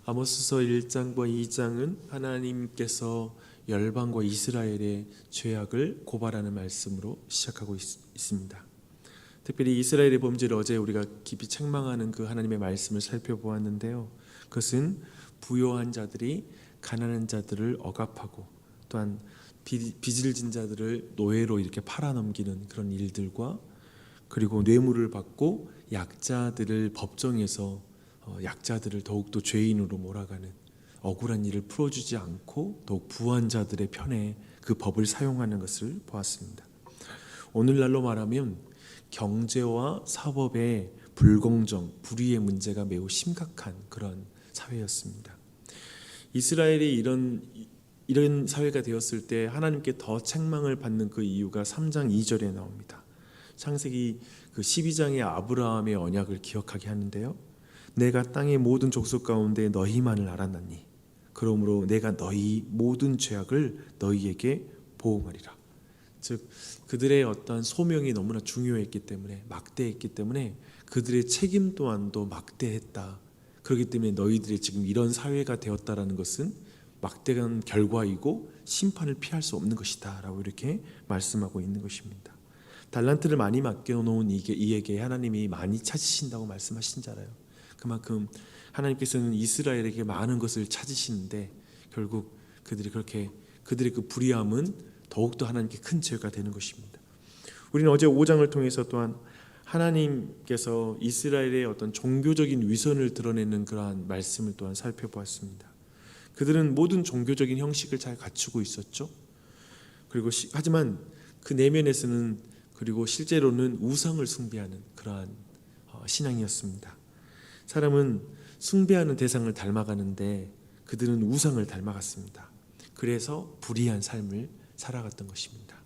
아모스서 1장과 2장은 하나님께서 열방과 이스라엘의 죄악을 고발하는 말씀으로 시작하고 있습니다. 특별히 이스라엘의 범죄를 어제 우리가 깊이 책망하는 그 하나님의 말씀을 살펴보았는데요. 그것은 부요한 자들이 가난한 자들을 억압하고 또한 빚을 진 자들을 노예로 이렇게 팔아넘기는 그런 일들과, 그리고 뇌물을 받고 약자들을 법정에서 약자들을 더욱더 죄인으로 몰아가는 억울한 일을 풀어주지 않고 더욱 부한 자들의 편에 그 법을 사용하는 것을 보았습니다. 오늘날로 말하면 경제와 사법의 불공정, 불의의 문제가 매우 심각한 그런 사회였습니다. 이스라엘이 이런 사회가 되었을 때 하나님께 더 책망을 받는 그 이유가 3장 2절에 나옵니다. 창세기 그 12장의 아브라함의 언약을 기억하게 하는데요. 내가 땅의 모든 족속 가운데 너희만을 알았나니 그러므로 내가 너희 모든 죄악을 너희에게 보응하리라. 즉 그들의 어떤 소명이 너무나 중요했기 때문에, 막대했기 때문에 그들의 책임 또한도 막대했다. 그렇기 때문에 너희들이 지금 이런 사회가 되었다라는 것은 막대한 결과이고 심판을 피할 수 없는 것이다 라고 이렇게 말씀하고 있는 것입니다. 달란트를 많이 맡겨놓은 이에게 하나님이 많이 찾으신다고 말씀하신 자라요. 그만큼 하나님께서는 이스라엘에게 많은 것을 찾으시는데 결국 그들의 그 불의함은 더욱더 하나님께 큰 죄가 되는 것입니다. 우리는 어제 5장을 통해서 또한 하나님께서 이스라엘의 어떤 종교적인 위선을 드러내는 그러한 말씀을 또한 살펴보았습니다. 그들은 모든 종교적인 형식을 잘 갖추고 있었죠. 그리고 하지만 그 내면에서는, 그리고 실제로는 우상을 숭배하는 그러한 신앙이었습니다. 사람은 숭배하는 대상을 닮아가는데 그들은 우상을 닮아갔습니다. 그래서 불의한 삶을 살아갔던 것입니다.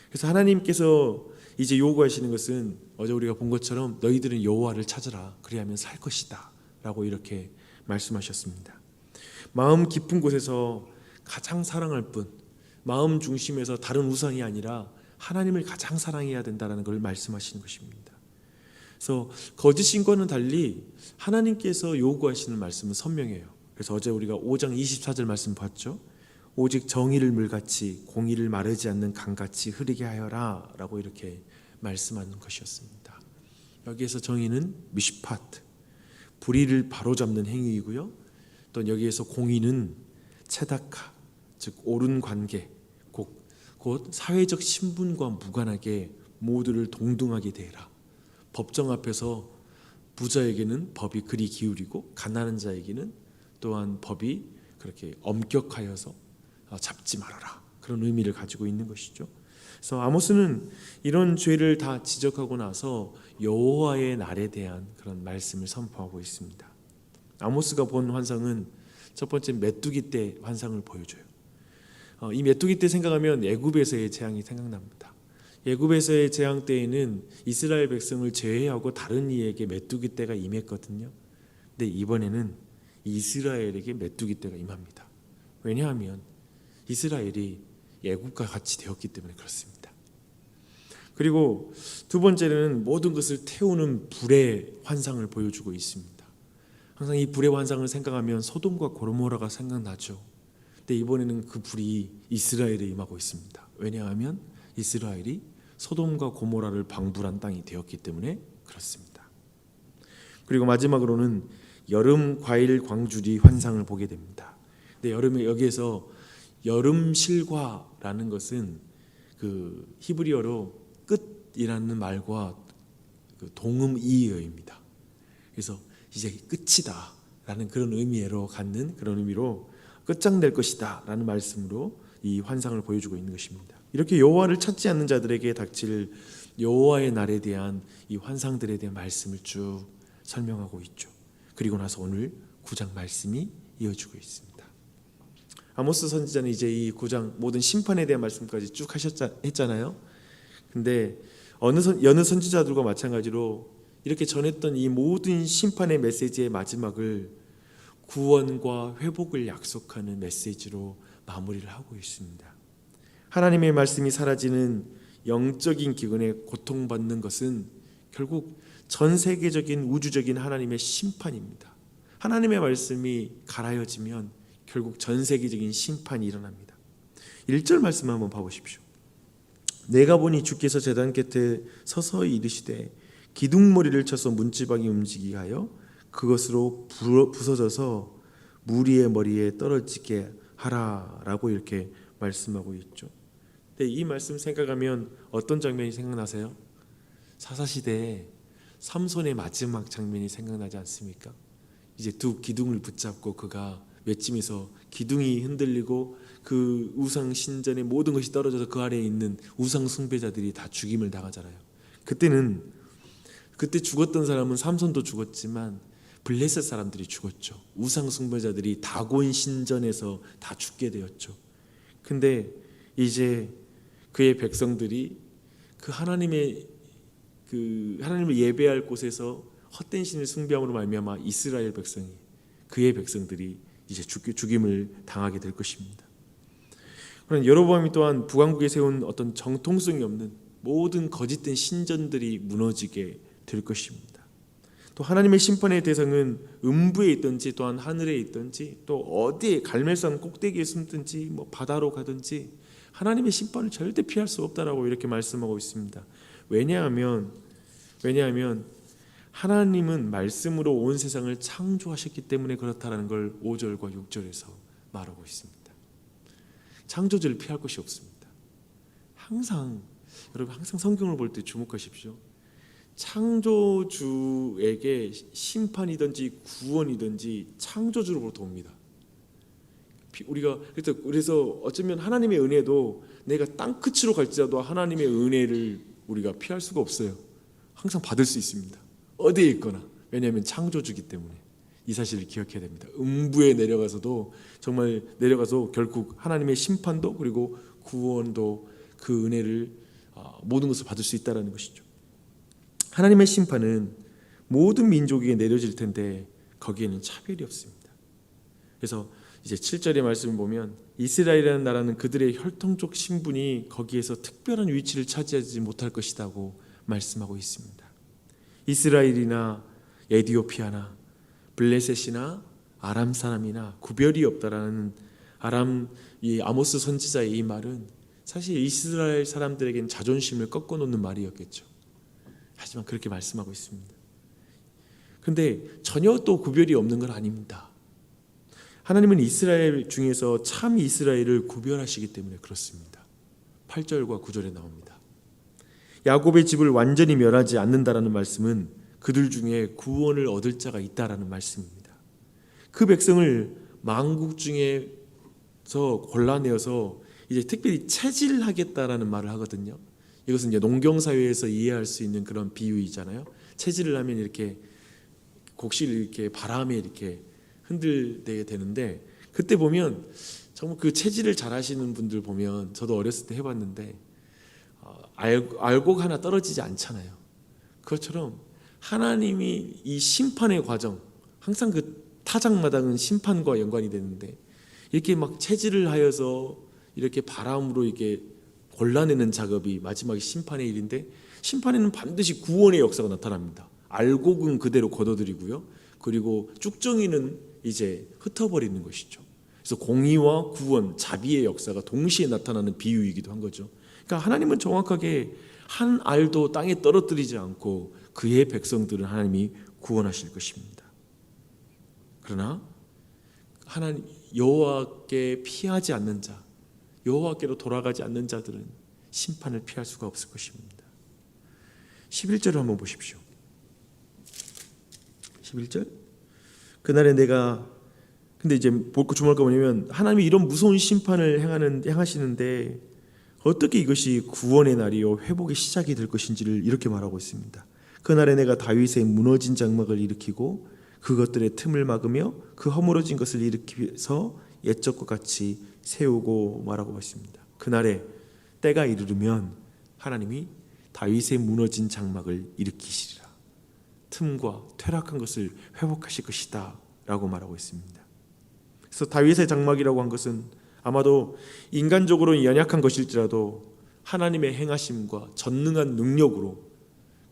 그래서 하나님께서 이제 요구하시는 것은 어제 우리가 본 것처럼 너희들은 여호와를 찾으라, 그리하면 살 것이다 라고 이렇게 말씀하셨습니다. 마음 깊은 곳에서 가장 사랑할 뿐, 마음 중심에서 다른 우상이 아니라 하나님을 가장 사랑해야 된다는 걸 말씀하시는 것입니다. 그래서 거짓 신과는 달리 하나님께서 요구하시는 말씀은 선명해요. 그래서 어제 우리가 5장 24절 말씀 봤죠. 오직 정의를 물같이 공의를 마르지 않는 강같이 흐르게 하여라 라고 이렇게 말씀하는 것이었습니다. 여기에서 정의는 미슈파트, 불의를 바로잡는 행위이고요. 또 여기에서 공의는 체다카, 즉 옳은 관계, 곧 사회적 신분과 무관하게 모두를 동등하게 대해라. 법정 앞에서 부자에게는 법이 그리 기울이고 가난한 자에게는 또한 법이 그렇게 엄격하여서 잡지 말아라, 그런 의미를 가지고 있는 것이죠. 그래서 아모스는 이런 죄를 다 지적하고 나서 여호와의 날에 대한 그런 말씀을 선포하고 있습니다. 아모스가 본 환상은 첫 번째 메뚜기 때 환상을 보여줘요. 이 메뚜기 때 생각하면 애굽에서의 재앙이 생각납니다. 애굽에서의 재앙 때에는 이스라엘 백성을 제외하고 다른 이에게 메뚜기 때가 임했거든요. 근데 이번에는 이스라엘에게 메뚜기 때가 임합니다. 왜냐하면 이스라엘이 애굽과 같이 되었기 때문에 그렇습니다. 그리고 두 번째는 모든 것을 태우는 불의 환상을 보여주고 있습니다. 항상 이 불의 환상을 생각하면 소돔과 고모라가 생각나죠. 근데 이번에는 그 불이 이스라엘에 임하고 있습니다. 왜냐하면 이스라엘이 소돔과 고모라를 방불한 땅이 되었기 때문에 그렇습니다. 그리고 마지막으로는 여름 과일 광주리 환상을 보게 됩니다. 근데 여기에서 여름 실과라는 것은 그 히브리어로 끝이라는 말과 그 동음 이의어입니다. 그래서 이제 끝이다라는 그런 의미로 갖는 그런 의미로 끝장낼 것이다라는 말씀으로 이 환상을 보여주고 있는 것입니다. 이렇게 여호와를 찾지 않는 자들에게 닥칠 여호와의 날에 대한 이 환상들에 대한 말씀을 쭉 설명하고 있죠. 그리고 나서 오늘 9장 말씀이 이어지고 있습니다. 아모스 선지자는 이제 이 9장 모든 심판에 대한 말씀까지 쭉 했잖아요. 근데 여느 선지자들과 마찬가지로 이렇게 전했던 이 모든 심판의 메시지의 마지막을 구원과 회복을 약속하는 메시지로 마무리를 하고 있습니다. 하나님의 말씀이 사라지는 영적인 기근에 고통받는 것은 결국 전 세계적인 우주적인 하나님의 심판입니다. 하나님의 말씀이 갈아여지면 결국 전 세계적인 심판이 일어납니다. 1절 말씀 한번 봐보십시오. 내가 보니 주께서 제단 곁에 서서히 이르시되 기둥머리를 쳐서 문지방이 움직이게 하여 그것으로 부서져서 무리의 머리에 떨어지게 하라라고 이렇게 말씀하고 있죠. 근데 이 말씀 생각하면 어떤 장면이 생각나세요? 사사시대에 삼손의 마지막 장면이 생각나지 않습니까? 이제 두 기둥을 붙잡고 그가 외치면서 기둥이 흔들리고 그 우상 신전의 모든 것이 떨어져서 그 아래에 있는 우상 숭배자들이 다 죽임을 당하잖아요. 그때 죽었던 사람은 삼손도 죽었지만 블레셋 사람들이 죽었죠. 우상 숭배자들이 다곤 신전에서 다 죽게 되었죠. 근데 이제 그의 백성들이 그 하나님을 예배할 곳에서 헛된 신을 숭배함으로 말미암아 이스라엘 백성이, 그의 백성들이 이제 죽임을 당하게 될 것입니다. 그러나 여로보암이 또한 북왕국에 세운 어떤 정통성이 없는 모든 거짓된 신전들이 무너지게 될 것입니다. 또 하나님의 심판의 대상은 음부에 있든지 또한 하늘에 있든지 또 어디에 갈멜산 꼭대기에 숨든지 뭐 바다로 가든지 하나님의 심판을 절대 피할 수 없다라고 이렇게 말씀하고 있습니다. 왜냐하면 하나님은 말씀으로 온 세상을 창조하셨기 때문에 그렇다라는 걸 5절과 6절에서 말하고 있습니다. 창조주를 피할 것이 없습니다. 여러분 항상 성경을 볼 때 주목하십시오. 창조주에게 심판이든지 구원이든지 창조주로부터 옵니다. 우리가 그래서 어쩌면 하나님의 은혜도 내가 땅 끝으로 갈지라도 하나님의 은혜를 우리가 피할 수가 없어요. 항상 받을 수 있습니다. 어디에 있거나. 왜냐하면 창조주기 때문에 이 사실을 기억해야 됩니다. 음부에 내려가서도 정말 내려가서 결국 하나님의 심판도 그리고 구원도 그 은혜를 모든 것을 받을 수 있다는 것이죠. 하나님의 심판은 모든 민족에게 내려질 텐데 거기에는 차별이 없습니다. 그래서 이제 7절의 말씀을 보면 이스라엘이라는 나라는 그들의 혈통적 신분이 거기에서 특별한 위치를 차지하지 못할 것이라고 말씀하고 있습니다. 이스라엘이나 에디오피아나 블레셋이나 아람 사람이나 구별이 없다라는 이 아모스 선지자의 이 말은 사실 이스라엘 사람들에게는 자존심을 꺾어놓는 말이었겠죠. 하지만 그렇게 말씀하고 있습니다. 그런데 전혀 또 구별이 없는 건 아닙니다. 하나님은 이스라엘 중에서 참 이스라엘을 구별하시기 때문에 그렇습니다. 8절과 9절에 나옵니다. 야곱의 집을 완전히 멸하지 않는다라는 말씀은 그들 중에 구원을 얻을 자가 있다라는 말씀입니다. 그 백성을 만국 중에서 골라내어서 이제 특별히 체질하겠다라는 말을 하거든요. 이것은 이제 농경사회에서 이해할 수 있는 그런 비유이잖아요. 체질을 하면 이렇게 곡식을 이렇게 바람에 이렇게 흔들게 되는데, 그때 보면 정말 그 체질을 잘 하시는 분들 보면, 저도 어렸을 때 해봤는데 알곡 하나 떨어지지 않잖아요. 그것처럼 하나님이 이 심판의 과정, 항상 그 타작마당은 심판과 연관이 되는데 이렇게 막 체질을 하여서 이렇게 바람으로 이렇게 골라내는 작업이 마지막에 심판의 일인데, 심판에는 반드시 구원의 역사가 나타납니다. 알곡은 그대로 걷어들이고요, 그리고 쭉정이는 이제 흩어버리는 것이죠. 그래서 공의와 구원, 자비의 역사가 동시에 나타나는 비유이기도 한 거죠. 그러니까 하나님은 정확하게 한 알도 땅에 떨어뜨리지 않고 그의 백성들은 하나님이 구원하실 것입니다. 그러나 하나님 여호와께 피하지 않는 자, 여호와께로 돌아가지 않는 자들은 심판을 피할 수가 없을 것입니다. 11절을 한번 보십시오. 11절. 그날에 내가, 근데 이제 볼거 주목할 거 뭐냐면 하나님이 이런 무서운 심판을 행하시는데 어떻게 이것이 구원의 날이요 회복의 시작이 될 것인지를 이렇게 말하고 있습니다. 그날에 내가 다윗의 무너진 장막을 일으키고 그것들의 틈을 막으며 그 허물어진 것을 일으켜서 옛적과 같이 세우고 말하고 있습니다. 그날에 때가 이르르면 하나님이 다윗의 무너진 장막을 일으키시리라. 틈과 퇴락한 것을 회복하실 것이다 라고 말하고 있습니다. 그래서 다윗의 장막이라고 한 것은 아마도 인간적으로는 연약한 것일지라도 하나님의 행하심과 전능한 능력으로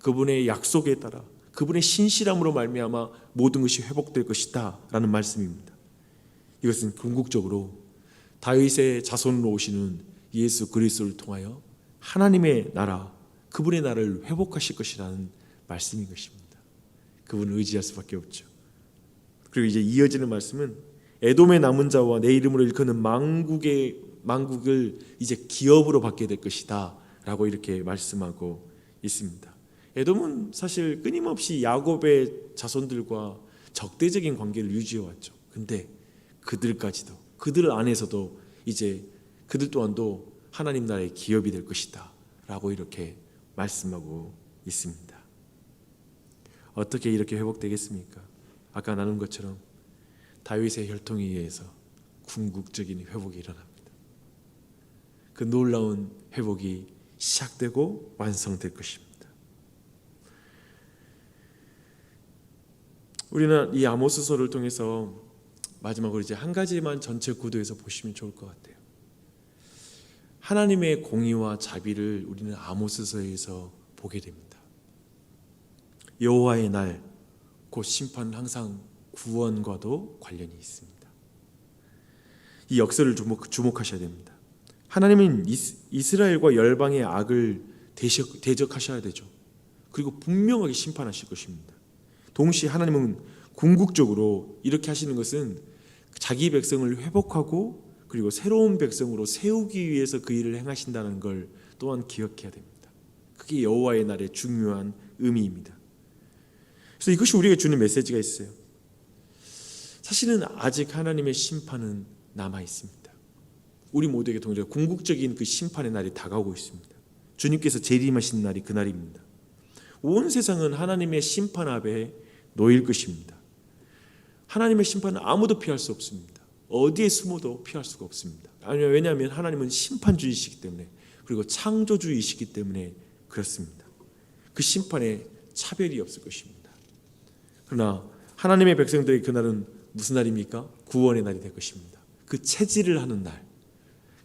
그분의 약속에 따라 그분의 신실함으로 말미암아 모든 것이 회복될 것이다 라는 말씀입니다. 이것은 궁극적으로 다윗의 자손으로 오시는 예수 그리스도를 통하여 하나님의 나라, 그분의 나라를 회복하실 것이라는 말씀인 것입니다. 그분을 의지할 수밖에 없죠. 그리고 이제 이어지는 말씀은 에돔의 남은 자와 내 이름으로 일컫는 망국을 이제 기업으로 받게 될 것이다 라고 이렇게 말씀하고 있습니다. 에돔은 사실 끊임없이 야곱의 자손들과 적대적인 관계를 유지해왔죠. 근데 그들 안에서도 이제 그들 또한도 하나님 나라의 기업이 될 것이다 라고 이렇게 말씀하고 있습니다. 어떻게 이렇게 회복되겠습니까? 아까 나눈 것처럼 다윗의 혈통에 의해서 궁극적인 회복이 일어납니다. 그 놀라운 회복이 시작되고 완성될 것입니다. 우리는 이 아모스서를 통해서 마지막으로 이제 한 가지만 전체 구도에서 보시면 좋을 것 같아요. 하나님의 공의와 자비를 우리는 아모스서에서 보게 됩니다. 여호와의 날, 곧 심판은 항상 구원과도 관련이 있습니다. 이 역사를 주목하셔야 됩니다. 하나님은 이스라엘과 열방의 악을 대적하셔야 되죠. 그리고 분명하게 심판하실 것입니다. 동시에 하나님은 궁극적으로 이렇게 하시는 것은 자기 백성을 회복하고 그리고 새로운 백성으로 세우기 위해서 그 일을 행하신다는 걸 또한 기억해야 됩니다. 그게 여호와의 날의 중요한 의미입니다. 그래서 이것이 우리에게 주는 메시지가 있어요. 사실은 아직 하나님의 심판은 남아 있습니다. 우리 모두에게 동일하게 궁극적인 그 심판의 날이 다가오고 있습니다. 주님께서 재림하신 날이 그날입니다. 온 세상은 하나님의 심판 앞에 놓일 것입니다. 하나님의 심판은 아무도 피할 수 없습니다. 어디에 숨어도 피할 수가 없습니다. 왜냐하면 하나님은 심판주의시기 때문에, 그리고 창조주의시기 때문에 그렇습니다. 그 심판에 차별이 없을 것입니다. 그러나 하나님의 백성들의 그날은 무슨 날입니까? 구원의 날이 될 것입니다. 그 체질을 하는 날,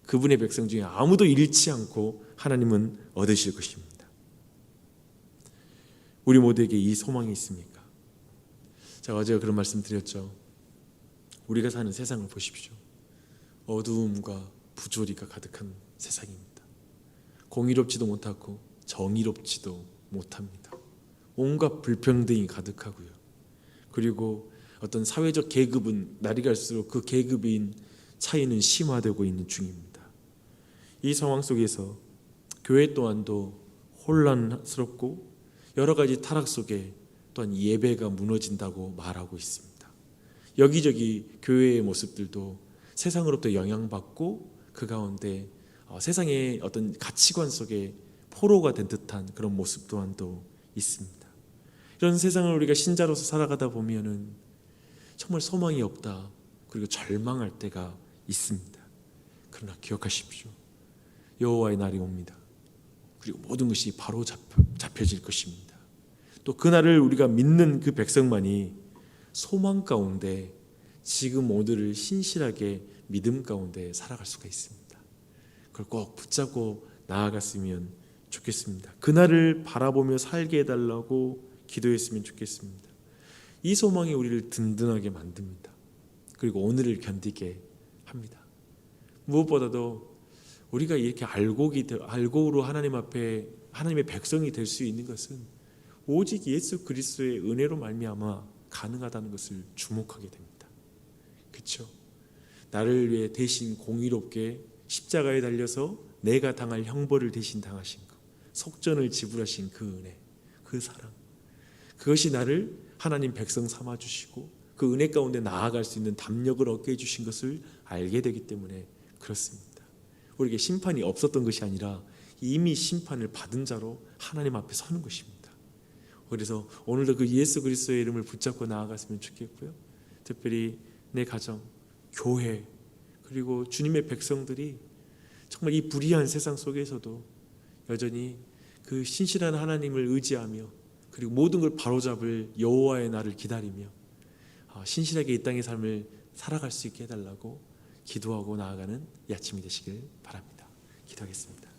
그분의 백성 중에 아무도 잃지 않고 하나님은 얻으실 것입니다. 우리 모두에게 이 소망이 있습니까? 제가 어제 그런 말씀 드렸죠. 우리가 사는 세상을 보십시오. 어두움과 부조리가 가득한 세상입니다. 공의롭지도 못하고 정의롭지도 못합니다. 온갖 불평등이 가득하고요. 그리고 어떤 사회적 계급은 날이 갈수록 그 계급인 차이는 심화되고 있는 중입니다. 이 상황 속에서 교회 또한도 혼란스럽고 여러 가지 타락 속에 또한 예배가 무너진다고 말하고 있습니다. 여기저기 교회의 모습들도 세상으로부터 영향받고 그 가운데 세상의 어떤 가치관 속에 포로가 된 듯한 그런 모습 또한도 있습니다. 이런 세상을 우리가 신자로서 살아가다 보면은 정말 소망이 없다, 그리고 절망할 때가 있습니다. 그러나 기억하십시오. 여호와의 날이 옵니다. 그리고 모든 것이 바로 잡혀질 것입니다. 또 그날을 우리가 믿는 그 백성만이 소망 가운데 지금 오늘을 신실하게 믿음 가운데 살아갈 수가 있습니다. 그걸 꼭 붙잡고 나아갔으면 좋겠습니다. 그날을 바라보며 살게 해달라고 기도했으면 좋겠습니다. 이 소망이 우리를 든든하게 만듭니다. 그리고 오늘을 견디게 합니다. 무엇보다도 우리가 이렇게 알곡으로 하나님 앞에 하나님의 백성이 될 수 있는 것은 오직 예수 그리스도의 은혜로 말미암아 가능하다는 것을 주목하게 됩니다. 그렇죠? 나를 위해 대신 공의롭게 십자가에 달려서 내가 당할 형벌을 대신 당하신 것, 속전을 지불하신 그 은혜, 그 사랑, 그것이 나를 하나님 백성 삼아 주시고 그 은혜 가운데 나아갈 수 있는 담력을 얻게 해주신 것을 알게 되기 때문에 그렇습니다. 우리에게 심판이 없었던 것이 아니라 이미 심판을 받은 자로 하나님 앞에 서는 것입니다. 그래서 오늘도 그 예수 그리스도의 이름을 붙잡고 나아갔으면 좋겠고요. 특별히 내 가정, 교회, 그리고 주님의 백성들이 정말 이 불의한 세상 속에서도 여전히 그 신실한 하나님을 의지하며 그리고 모든 걸 바로잡을 여호와의 날을 기다리며 신실하게 이 땅의 삶을 살아갈 수 있게 해달라고 기도하고 나아가는 이 아침이 되시길 바랍니다. 기도하겠습니다.